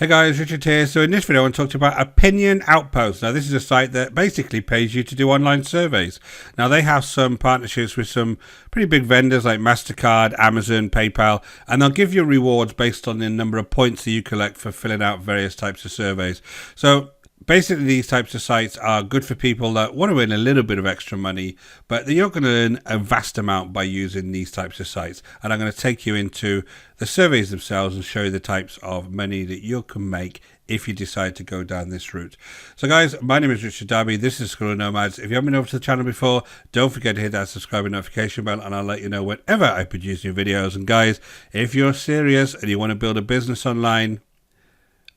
Hey guys, Richard here. So in this video I want to talk to you about Opinion Outpost. Now this is a site that basically pays you to do online surveys. Now they have some partnerships with some pretty big vendors like MasterCard, Amazon, PayPal, and they'll give you rewards based on the number of points that you collect for filling out various types of surveys. So basically, these types of sites are good for people that want to earn a little bit of extra money, but you're not going to earn a vast amount by using these types of sites. And I'm going to take you into the surveys themselves and show you the types of money that you can make if you decide to go down this route. So guys, my name is Richard Darby. This is School of Nomads. If you haven't been over to the channel before, don't forget to hit that subscribe and notification bell, and I'll let you know whenever I produce new videos. And guys, if you're serious and you want to build a business online,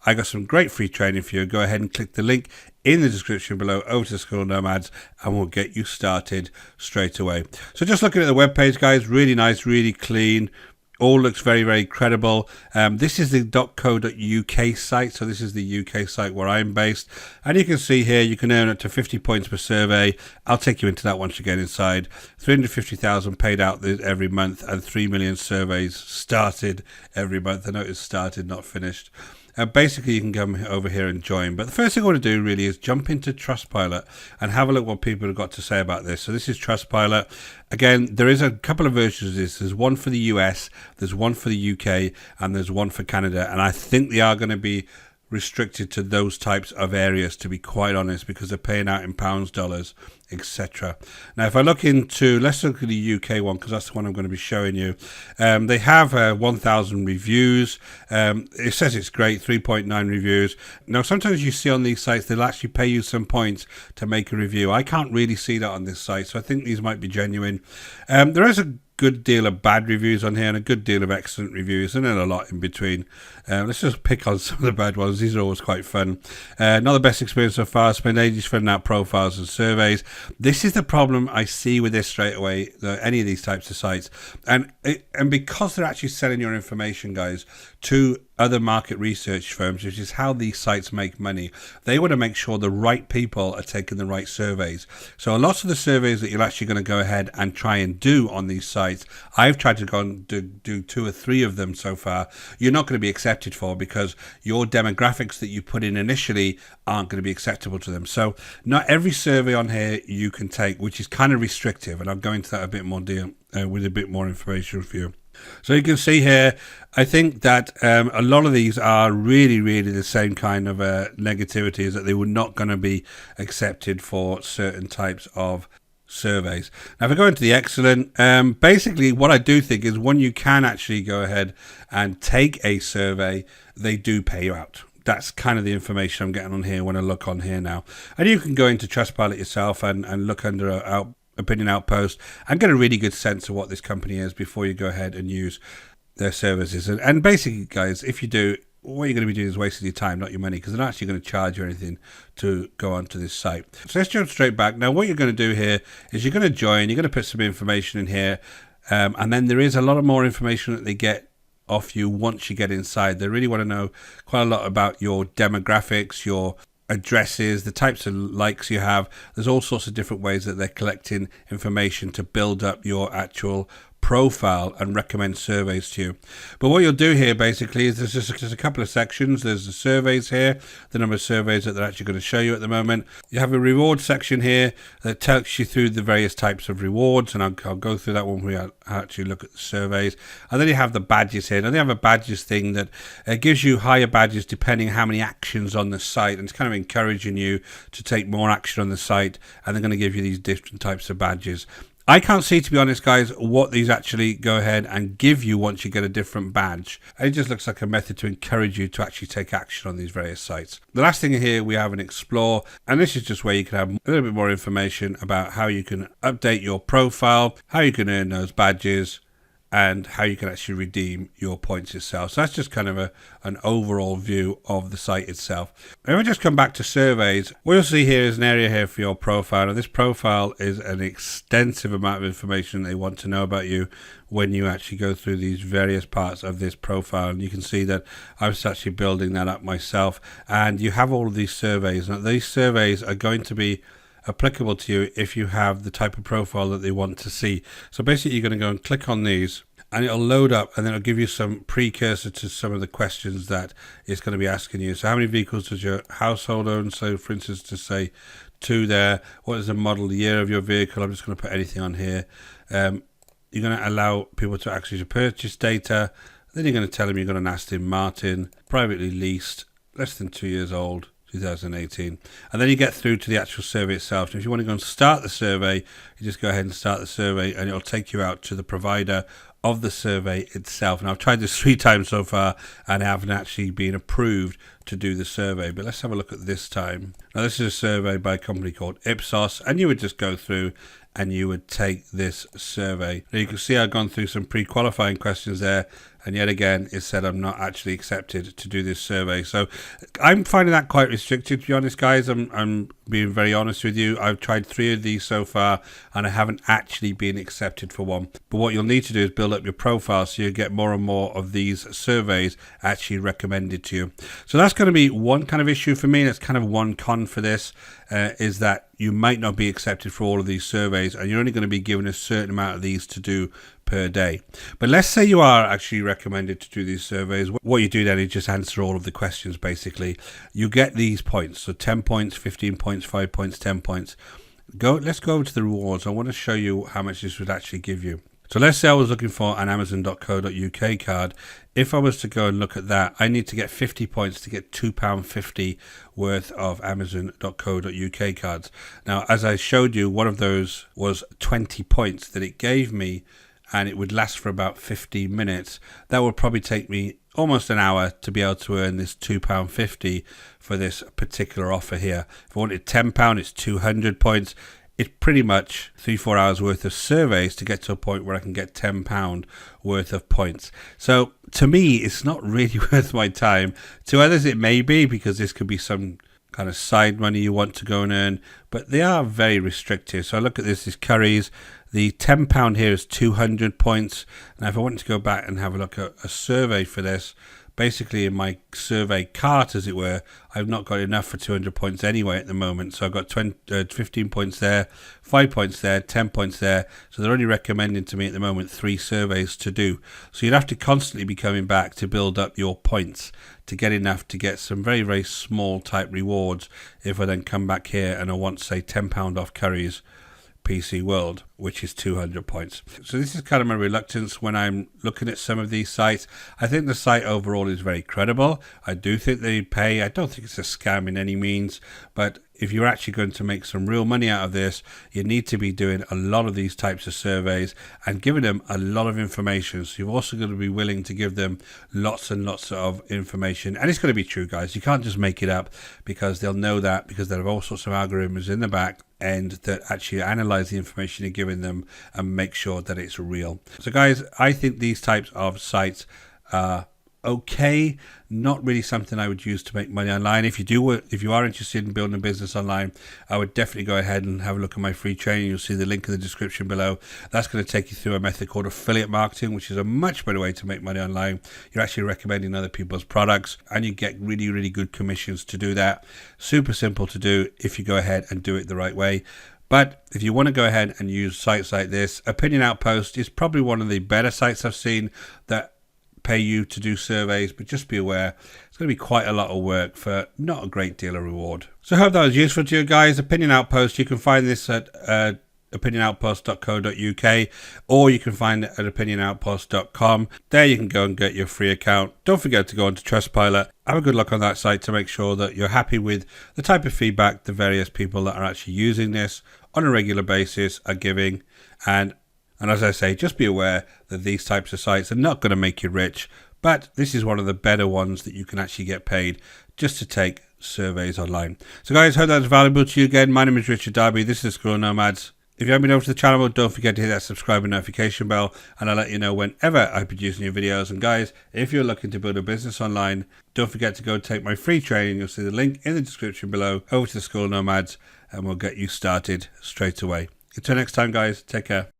I got some great free training for you. Go ahead and click the link in the description below over to the School of Nomads and we'll get you started straight away. So just looking at the webpage, guys, really nice, really clean. All looks very, very credible. This is the .co.uk site. So this is the UK site where I'm based. And you can see here, you can earn up to 50 points per survey. I'll take you into that once you get inside. 350,000 paid out every month and 3 million surveys started every month. I know it's started, not finished. Basically, you can come over here and join. But the first thing I want to do really is jump into Trustpilot and have a look what people have got to say about this. So this is Trustpilot. Again, there is a couple of versions of this. There's one for the US, there's one for the UK, and there's one for Canada. And I think they are going to be restricted to those types of areas, to be quite honest, because they're paying out in pounds, dollars, etc. Now if I look into, let's look at the UK one because that's the one I'm going to be showing you. They have 1,000 reviews. It says it's great, 3.9 reviews. Now sometimes you see on these sites they'll actually pay you some points to make a review. I can't really see that on this site, so I think these might be genuine. There is a good deal of bad reviews on here and a good deal of excellent reviews, and then a lot in between. Let's just pick on some of the bad ones. These are always quite fun. Not the best experience so far. Spend ages filling out profiles and surveys. This is the problem I see with this straight away, any of these types of sites, and because they're actually selling your information, guys, to other market research firms, which is how these sites make money. They want to make sure the right people are taking the right surveys. So a lot of the surveys that you're actually going to go ahead and try and do on these sites, I've tried to go and do 2 or 3 of them so far, you're not going to be accepted for, because your demographics that you put in initially aren't going to be acceptable to them. So not every survey on here you can take, which is kind of restrictive, and I'll go into that a bit more with a bit more information for you. So you can see here, I think that a lot of these are really, really the same kind of negativity, is that they were not going to be accepted for certain types of surveys. Now if I go into the excellent, basically what I do think is when you can actually go ahead and take a survey, they do pay you out. That's kind of the information I'm getting on here when I look on here now. And you can go into Trustpilot yourself and look under Opinion Outpost and get a really good sense of what this company is before you go ahead and use their services. And basically, guys, if you do, what you're going to be doing is wasting your time, not your money, because they're not actually going to charge you anything to go onto this site. So let's jump straight back. Now what you're going to do here is you're going to join, you're going to put some information in here, and then there is a lot of more information that they get off you once you get inside. They really want to know quite a lot about your demographics, your addresses, the types of likes you have. There's all sorts of different ways that they're collecting information to build up your actual profile and recommend surveys to you. But what you'll do here basically is there's just a couple of sections. There's the surveys here, the number of surveys that they're actually going to show you at the moment. You have a reward section here that takes you through the various types of rewards, and I'll go through that when we actually look at the surveys. And then you have the badges here. Now they have a badges thing that gives you higher badges depending on how many actions on the site, and it's kind of encouraging you to take more action on the site, and they're going to give you these different types of badges. I can't see, to be honest, guys, what these actually go ahead and give you once you get a different badge. It just looks like a method to encourage you to actually take action on these various sites. The last thing here, we have an explore, and this is just where you can have a little bit more information about how you can update your profile, how you can earn those badges, and how you can actually redeem your points itself. So that's just kind of an overall view of the site itself. If I just come back to surveys, what you'll see here is an area here for your profile. And this profile is an extensive amount of information they want to know about you when you actually go through these various parts of this profile. And you can see that I was actually building that up myself. And you have all of these surveys. Now these surveys are going to be applicable to you if you have the type of profile that they want to see. So basically you're going to go and click on these, and it'll load up, and then it'll give you some precursor to some of the questions that it's going to be asking you. So how many vehicles does your household own? So for instance, to say 2 there. What is the model, the year of your vehicle? I'm just going to put anything on here. You're going to allow people to access your purchase data. Then you're going to tell them you've got an Aston Martin, privately leased, less than 2 years old, 2018. And then you get through to the actual survey itself. And if you want to go and start the survey, you just go ahead and start the survey, and it'll take you out to the provider of the survey itself. And I've tried this 3 times so far, and I haven't actually been approved to do the survey. But let's have a look at this time. Now, this is a survey by a company called Ipsos, and you would just go through and you would take this survey. Now, you can see I've gone through some pre-qualifying questions there, and yet again it said I'm not actually accepted to do this survey. So I'm finding that quite restricted, to be honest, guys. I'm being very honest with you. I've tried 3 of these so far, and I haven't actually been accepted for one. But what you'll need to do is build up your profile so you get more and more of these surveys actually recommended to you. So that's going to be one kind of issue for me. That's kind of one con for this, is that you might not be accepted for all of these surveys, and you're only going to be given a certain amount of these to do per day. But let's say you are actually recommended to do these surveys. What you do then is just answer all of the questions, basically. You get these points, so 10 points, 15 points, 5 points, 10 points. Let's go over to the rewards. I want to show you how much this would actually give you. So let's say I was looking for an Amazon.co.uk card. If I was to go and look at that, I need to get 50 points to get £2.50 worth of Amazon.co.uk cards. Now, as I showed you, one of those was 20 points that it gave me, and it would last for about 15 minutes. That would probably take me almost an hour to be able to earn this £2.50 for this particular offer here. If I wanted £10, it's 200 points. It's pretty much 3-4 hours worth of surveys to get to a point where I can get £10 worth of points. So to me, it's not really worth my time. To others, it may be, because this could be some kind of side money you want to go and earn, but they are very restrictive. So I look at this Currys. The £10 here is 200 points. Now, if I wanted to go back and have a look at a survey for this, basically in my survey cart, as it were, I've not got enough for 200 points anyway at the moment. So I've got 15 points there, 5 points there, 10 points there. So they're only recommending to me at the moment 3 surveys to do. So you'd have to constantly be coming back to build up your points to get enough to get some very, very small type rewards. If I then come back here and I want, say, £10 off Currys PC World, which is 200 points. So this is kind of my reluctance when I'm looking at some of these sites. I think the site overall is very credible. I do think they pay. I don't think it's a scam in any means, but if you're actually going to make some real money out of this, you need to be doing a lot of these types of surveys and giving them a lot of information. So you've also got to be willing to give them lots and lots of information. And it's going to be true, guys. You can't just make it up, because they'll know that, because they'll have all sorts of algorithms in the back end that actually analyze the information you're giving them and make sure that it's real. So guys, I think these types of sites are okay, not really something I would use to make money online. If you are interested in building a business online, I would definitely go ahead and have a look at my free training. You'll see the link in the description below. That's going to take you through a method called affiliate marketing, which is a much better way to make money online. You're actually recommending other people's products, and you get really, really good commissions to do that. Super simple to do if you go ahead and do it the right way. But if you want to go ahead and use sites like this, Opinion Outpost is probably one of the better sites I've seen that pay you to do surveys, but just be aware it's going to be quite a lot of work for not a great deal of reward. So I hope that was useful to you guys. Opinion Outpost, you can find this at opinionoutpost.co.uk, or you can find it at opinionoutpost.com. There you can go and get your free account. Don't forget to go on to Trustpilot. Have a good look on that site to make sure that you're happy with the type of feedback the various people that are actually using this on a regular basis are giving. And as I say, just be aware that these types of sites are not going to make you rich, but this is one of the better ones that you can actually get paid just to take surveys online. So guys, hope that's valuable to you again. My name is Richard Darby. This is Squirrel Nomads. If you haven't been over to the channel, don't forget to hit that subscribe and notification bell, and I'll let you know whenever I produce new videos. And guys, if you're looking to build a business online, don't forget to go take my free training. You'll see the link in the description below. Over to the Squirrel Nomads, and we'll get you started straight away. Until next time, guys, take care.